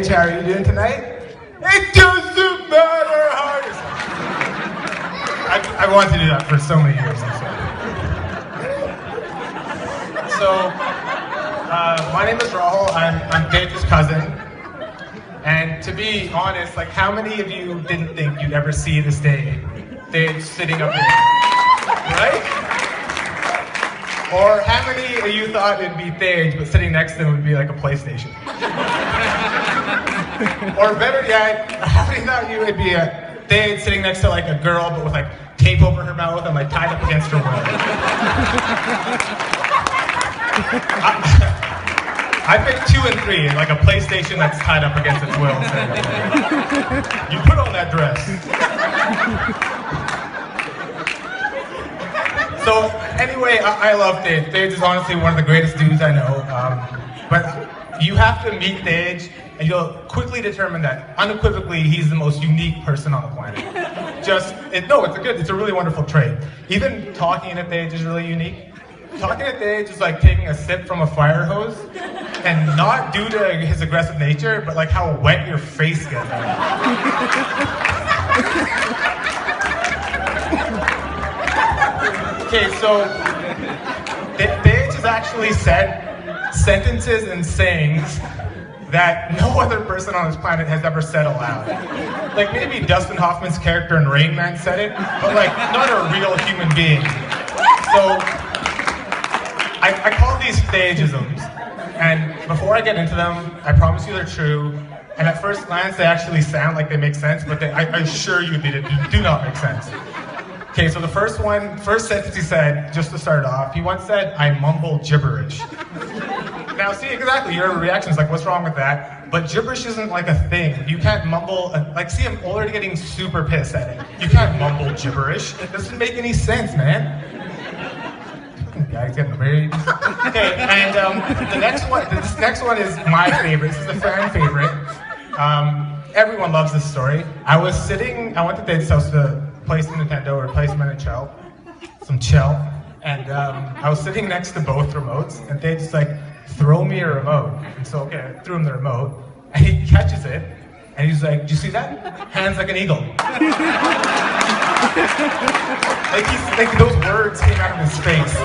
How are you doing tonight? It doesn't matter how you I wanted to do that for so many years. My name is Rahul. I'm Page's cousin. And to be honest, like, how many of you didn't think you'd ever see this day? They're sitting up here, right? Or how many of you thought it'd be Thage, but sitting next to him would be like a PlayStation? Or better yet, how many thought you would be a Thage sitting next to like a girl, but with like tape over her mouth and like tied up against her will? I picked 2 and 3, like a PlayStation that's tied up against its will. You put on that dress. So anyway, I love Thage. Thage is honestly one of the greatest dudes I know. But you have to meet Thage, and you'll quickly determine that unequivocally he's the most unique person on the planet. It's a really wonderful trait. Even talking to Thage is really unique. Talking to Thage is like taking a sip from a fire hose, and not due to his aggressive nature, but like how wet your face gets. Okay, so Thage has actually said sentences and sayings that no other person on this planet has ever said aloud. Like maybe Dustin Hoffman's character in Rain Man said it, but like not a real human being. So I call these Thageisms, and before I get into them, I promise you they're true. And at first glance, they actually sound like they make sense, but I assure you they do not make sense. Okay, so the first sentence he said, just to start off, he once said, "I mumble gibberish." Now, see, exactly, your reaction is like, what's wrong with that? But gibberish isn't like a thing. You can't mumble, see, I'm already getting super pissed at it. You can't mumble gibberish. It doesn't make any sense, man. Guys getting married. Okay, and this next one is my favorite. This is a fan favorite. Everyone loves this story. I went to Thage's house to play some Nintendo or play some chill, and I was sitting next to both remotes, and Thage's like, "Throw me a remote." And so, okay, I threw him the remote, and he catches it, and he's like, "Do you see that? Hands like an eagle." like those words came out of his face.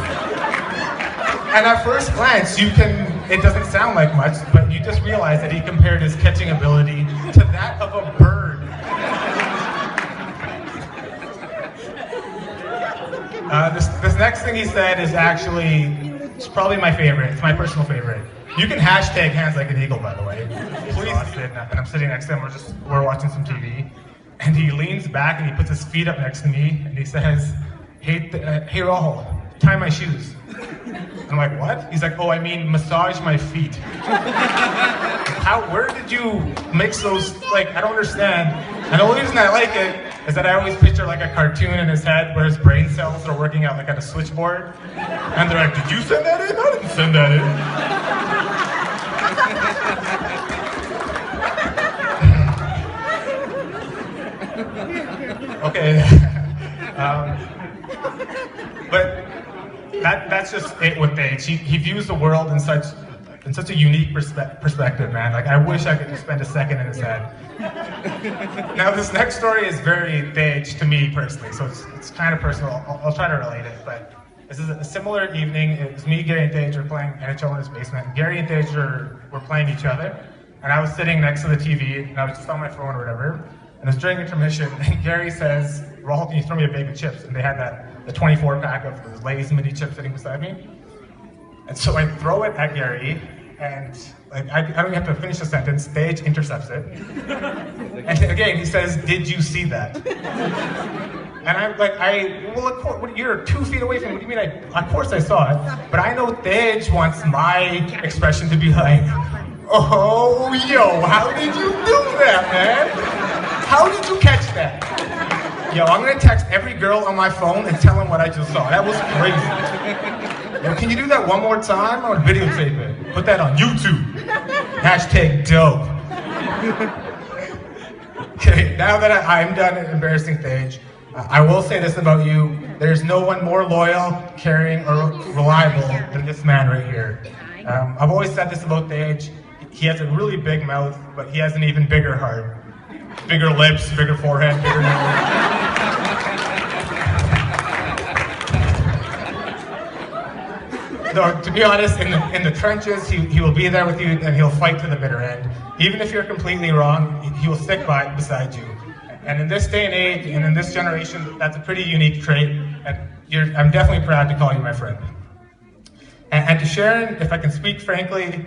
And at first glance, it doesn't sound like much, but you just realize that he compared his catching ability to that of a bird. This next thing he said is it's probably my favorite. It's my personal favorite. You can hashtag hands like an eagle, by the way. Please. And I'm sitting next to him. We're watching some TV, and he leans back and he puts his feet up next to me, and he says, "Hey Rahul, tie my shoes." I'm like, "What?" He's like, "Oh, I mean massage my feet." Where did you mix those? Like, I don't understand. And the only reason I like it is that I always picture like a cartoon in his head where his brain cells are working out like at a switchboard. And they're like, "Did you send that in? I didn't send that in." Okay. But that's just it with Thage. He views the world in such a unique perspective, man. Like, I wish I could just spend a second in his head. Now, this next story is very Thage to me personally, so it's kind of personal. I'll try to relate it, but this is a similar evening. It was me, Gary, and Thage were playing NHL in his basement. Gary and Thage were playing each other, and I was sitting next to the TV, and I was just on my phone or whatever, and it was during intermission, and Gary says, "Rahul, can you throw me a bag of chips?" And they had the 24-pack of the Lay's mini chips sitting beside me. And so I throw it at Gary, and like I don't even have to finish the sentence. Thage intercepts it, and again he says, "Did you see that?" And I'm like, well, of course, you're 2 feet away from me. What do you mean? Of course I saw it, but I know Thage wants my expression to be like, "Oh, yo, how did you do that, man? How did you catch that?" Yo, I'm gonna text every girl on my phone and tell them what I just saw. That was crazy. Yo, can you do that one more time? I want to videotape it. Put that on YouTube. Hashtag dope. Okay, now that I'm done embarrassing Thage, I will say this about you. There's no one more loyal, caring, or reliable than this man right here. I've always said this about Thage. He has a really big mouth, but he has an even bigger heart. Bigger lips, bigger forehead, bigger nose. No, to be honest, in the trenches, he will be there with you and he'll fight to the bitter end. Even if you're completely wrong, he will stick beside you. And in this day and age, and in this generation, that's a pretty unique trait. And I'm definitely proud to call you my friend. And to Sharon, if I can speak frankly,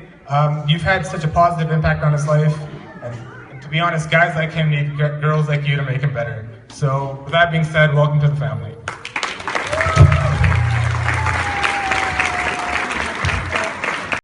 you've had such a positive impact on his life. And to be honest, guys like him need girls like you to make him better. So with that being said, welcome to the family.